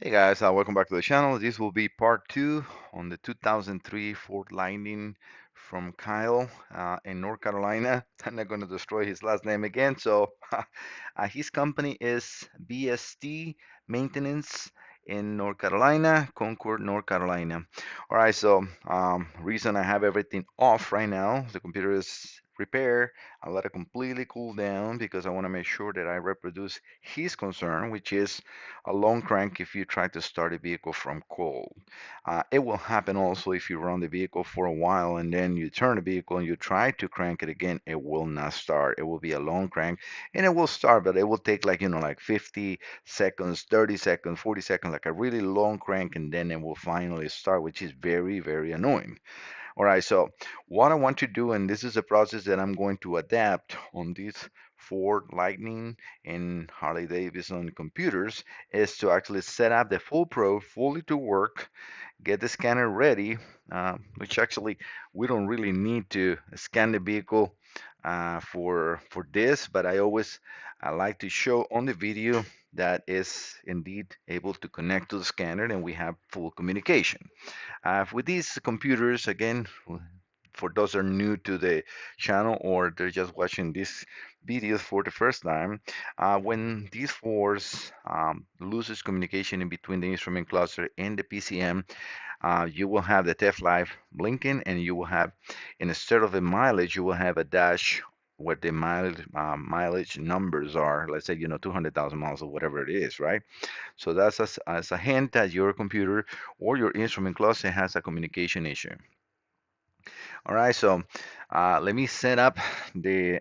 Hey guys, welcome back to the channel. This will be part two on the 2003 Ford Lightning from Kyle in North Carolina. I'm not going to destroy his last name again. So his company is BST Maintenance in North Carolina, Concord, North Carolina. All right, so reason I have everything off right now, the computer is repaired. I let it completely cool down because I want to make sure that I reproduce his concern, which is a long crank if you try to start a vehicle from cold. It will happen also if you run the vehicle for a while and then you turn the vehicle and you try to crank it again, it will not start. It will be a long crank and it will start, but it will take like 50 seconds, 30 seconds, 40 seconds, like a really long crank, and then it will finally start, which is very, very annoying. All right, so what I want to do, and this is a process that I'm going to adapt on these Ford Lightning and Harley Davidson computers, is to actually set up the full pro fully to work, get the scanner ready, which actually we don't really need to scan the vehicle for this, but I like to show on the video that is indeed able to connect to the scanner and we have full communication. With these computers, again, for those who are new to the channel or they're just watching this videos for the first time, when these force loses communication in between the instrument cluster and the PCM, you will have the TF light blinking, and you will have, instead of a mileage, you will have a dash where the mileage numbers are. Let's say 200,000 miles or whatever it is, right? So that's as a hint that your computer or your instrument cluster has a communication issue. All right, so let me set up the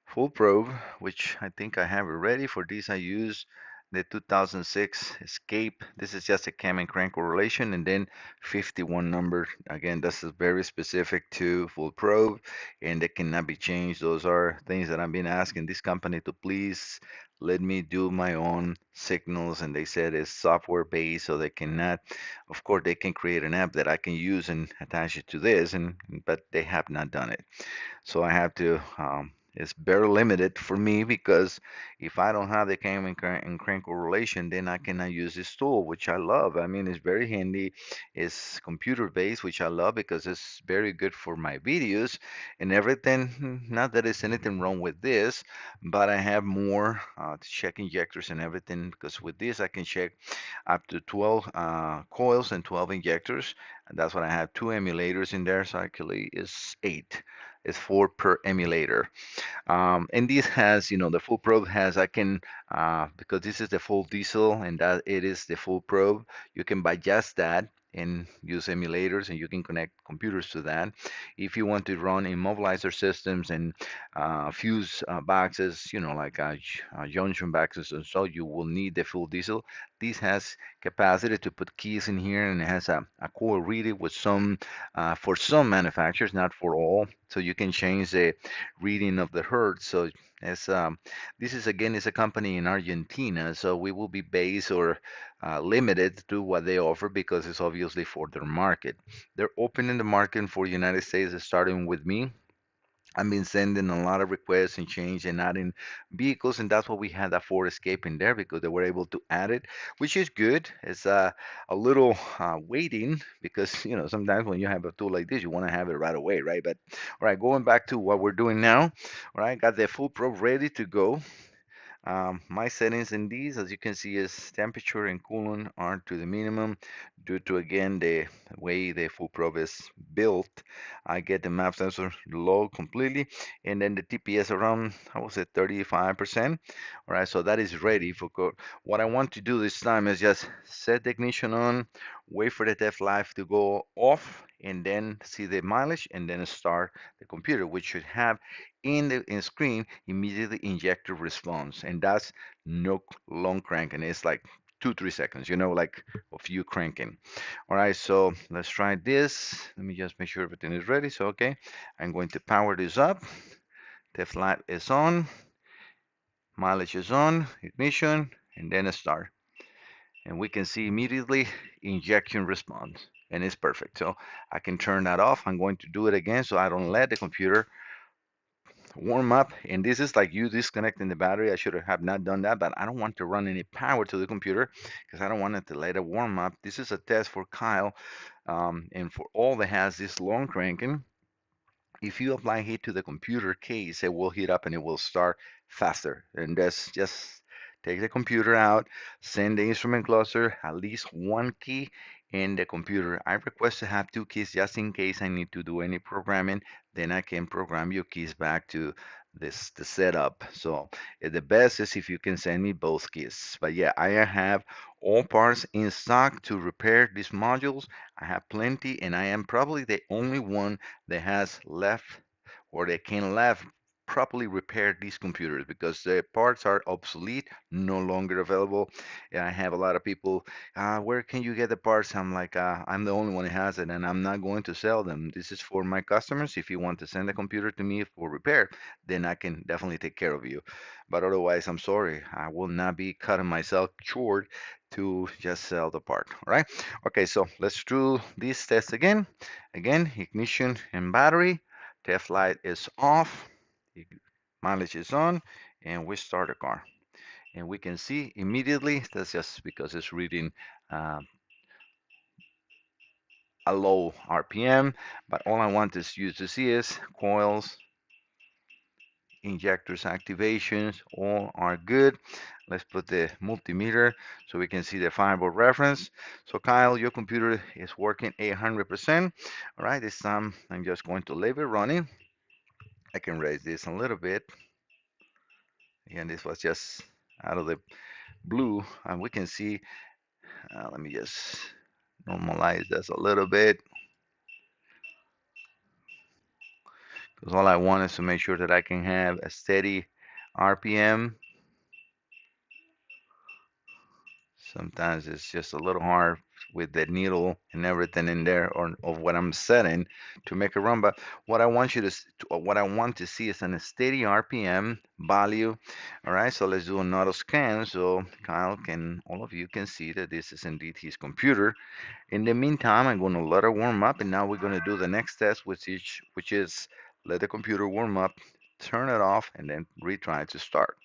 full probe, which I think I have it ready. For this, I use the 2006 Escape. This is just a cam and crank correlation, and then 51 number. Again, this is very specific to full probe, and they cannot be changed. Those are things that I've been asking this company to please let me do my own signals, and they said it's software based, so they cannot. Of course, they can create an app that I can use and attach it to this, and but they have not done it. So I have to, it's very limited for me because if I don't have the cam and crank correlation, then I cannot use this tool, which I love. I mean, it's very handy. It's computer based, which I love because it's very good for my videos and everything. Not that there's anything wrong with this, but I have more to check injectors and everything because with this I can check up to 12 coils and 12 injectors. And that's what I have, two emulators in there, so actually it's eight. It's four per emulator. And this has, the full probe has, I can, because this is the full diesel and that it is the full probe, you can buy just that and use emulators and you can connect computers to that. If you want to run immobilizer systems and fuse boxes, like junction boxes and so, you will need the full diesel. This has capacity to put keys in here and it has a coil reader with some, for some manufacturers, not for all. So you can change the reading of the hertz. So as this is again is a company in Argentina, so we will be based or limited to what they offer because it's obviously for their market. They're opening the market for the United States, starting with me. I've been sending a lot of requests and change and adding vehicles, and that's why we had that Ford Escape in there because they were able to add it, which is good. It's a little waiting because sometimes when you have a tool like this, you want to have it right away, right? But all right, going back to what we're doing now, all right, got the full probe ready to go. My settings in these, as you can see, is temperature and coolant are to the minimum due to, again, the way the full probe is built. I get the map sensor low completely, and then the TPS around, I would say 35%. All right, so that is ready for go. What I want to do this time is just set the ignition on, wait for the test light to go off, and then see the mileage, and then start the computer, which should have in screen immediately injector response, and that's no long cranking. It's like 2-3 seconds, like of you cranking. All right, so let's try this. Let me just make sure everything is ready. So okay, I'm going to power this up. Test light is on, mileage is on, ignition, and then a start, and we can see immediately injection response, and it's perfect. So I can turn that off. I'm going to do it again so I don't let the computer warm up, and this is like you disconnecting the battery. I should have not done that, but I don't want to run any power to the computer because I don't want it to let it warm up. This is a test for Kyle, and for all that has this long cranking. If you apply heat to the computer case, it will heat up and it will start faster. And that's just take the computer out, send the instrument cluster, at least one key in the computer. I request to have two keys just in case I need to do any programming. Then I can program your keys back to this the setup. So the best is if you can send me both keys. But yeah, I have all parts in stock to repair these modules. I have plenty, and I am probably the only one that has left or they can left properly repair these computers because the parts are obsolete, no longer available. Yeah, I have a lot of people, where can you get the parts? I'm like, I'm the only one who has it, and I'm not going to sell them. This is for my customers. If you want to send a computer to me for repair, then I can definitely take care of you. But otherwise, I'm sorry, I will not be cutting myself short to just sell the part. All right. Okay, so let's do this test again. Again, ignition and battery. Test light is off. Mileage is on, and we start the car. And we can see immediately that's just because it's reading uh, a low RPM. But all I want is you to see is coils, injectors activations, all are good. Let's put the multimeter so we can see the firewall reference. So Kyle, your computer is working 100%. All right, this time I'm just going to leave it running. I can raise this a little bit. Again, this was just out of the blue, and we can see, let me just normalize this a little bit, because all I want is to make sure that I can have a steady RPM. Sometimes it's just a little hard with the needle and everything in there or of what I'm setting to make it run. But what I want you what I want to see is a steady RPM value. All right, so let's do another scan so Kyle can, all of you can see that this is indeed his computer. In the meantime, I'm going to let it warm up, and now we're going to do the next test, which is let the computer warm up, turn it off, and then retry to start.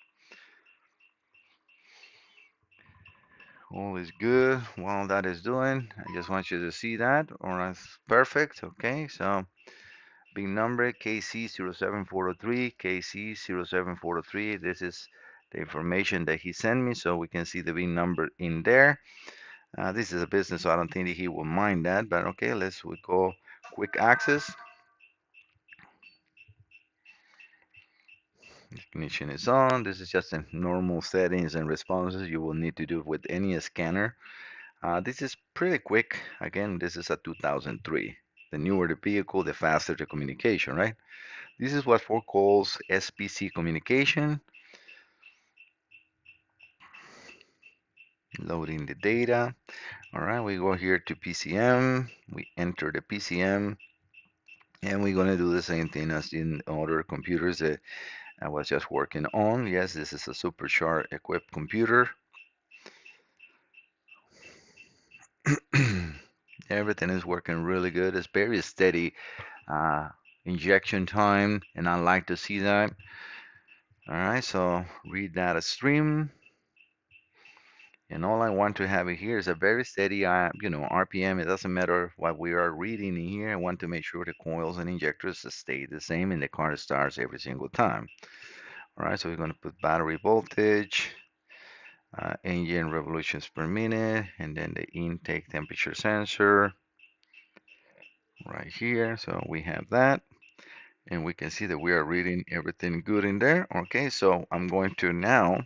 All is good while that is doing. I just want you to see that. All right, perfect. Okay, so big number KC07403, KC07403. This is the information that he sent me, so we can see the big number in there. This is a business, so I don't think he will mind that. But okay, we go quick access. Ignition is on. This is just a normal settings and responses you will need to do with any scanner. This is pretty quick. Again, this is a 2003. The newer the vehicle, the faster the communication, right? This is what Ford calls SPC communication. Loading the data. All right, we go here to PCM. We enter the PCM, and we're going to do the same thing as in other computers that I was just working on. Yes, this is a supercharged equipped computer. Everything is working really good. It's very steady uh, injection time, and I like to see that. All right, so read data stream, and all I want to have here is a very steady, RPM. It doesn't matter what we are reading in here. I want to make sure the coils and injectors stay the same, and the car starts every single time. All right, so we're going to put battery voltage, engine revolutions per minute, and then the intake temperature sensor right here. So we have that, and we can see that we are reading everything good in there. Okay, so I'm going to now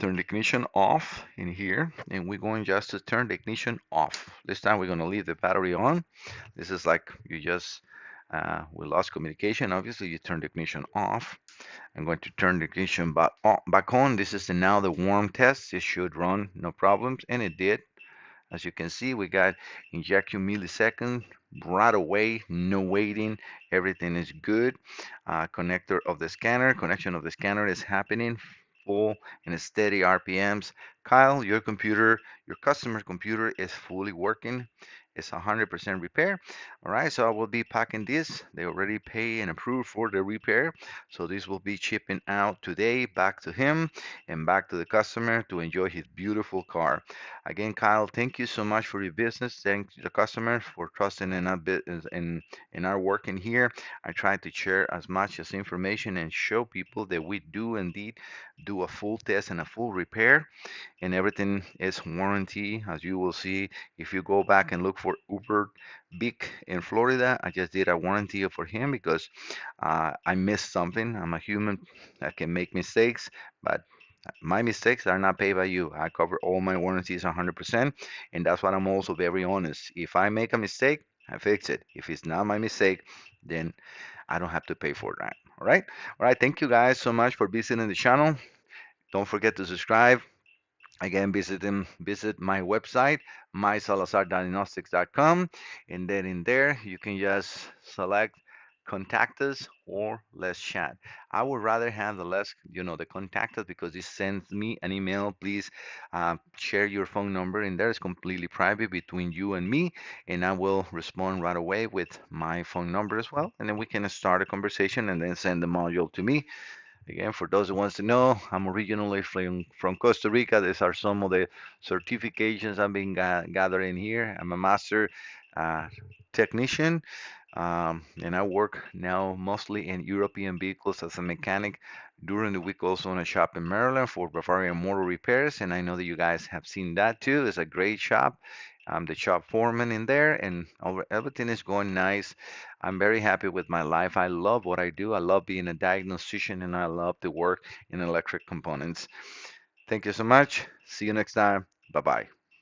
turn the ignition off in here, and we're going just to turn the ignition off. This time we're going to leave the battery on. This is like you just we lost communication. Obviously you turn the ignition off. I'm going to turn the ignition back on. This is now the warm test. It should run no problems, and it did. As you can see, we got injection millisecond right away, no waiting. Everything is good. Connection of the scanner is happening full and steady RPMs. Kyle, your customer's computer is fully working. It's 100% repair. All right, so I will be packing this. They already pay and approved for the repair. So this will be shipping out today back to him and back to the customer to enjoy his beautiful car. Again, Kyle, thank you so much for your business. Thank the customer for trusting in our business in our work in here. I try to share as much as information and show people that we do indeed do a full test and a full repair, and everything is warranty. As you will see, if you go back and look for Uber Vic in Florida, I just did a warranty for him because I missed something. I'm a human. I can make mistakes, but my mistakes are not paid by you. I cover all my warranties 100%, and that's what I'm also very honest. If I make a mistake, I fix it. If it's not my mistake, then I don't have to pay for that. All right. All right. Thank you guys so much for visiting the channel. Don't forget to subscribe. Again, visit my website, mysalazardiagnostics.com, and then in there you can just select contact us or let's chat. I would rather have the less, the contact us because it sends me an email. Please share your phone number in there. It's completely private between you and me, and I will respond right away with my phone number as well. And then we can start a conversation and then send the module to me. Again, for those who wants to know, I'm originally from Costa Rica. These are some of the certifications I've been gathering here. I'm a master uh, technician, and I work now mostly in European vehicles as a mechanic. During the week, also in a shop in Maryland for Bavarian Motor Repairs, and I know that you guys have seen that too. It's a great shop. I'm the shop foreman in there, and everything is going nice. I'm very happy with my life. I love what I do. I love being a diagnostician, and I love to work in electric components. Thank you so much. See you next time. Bye bye.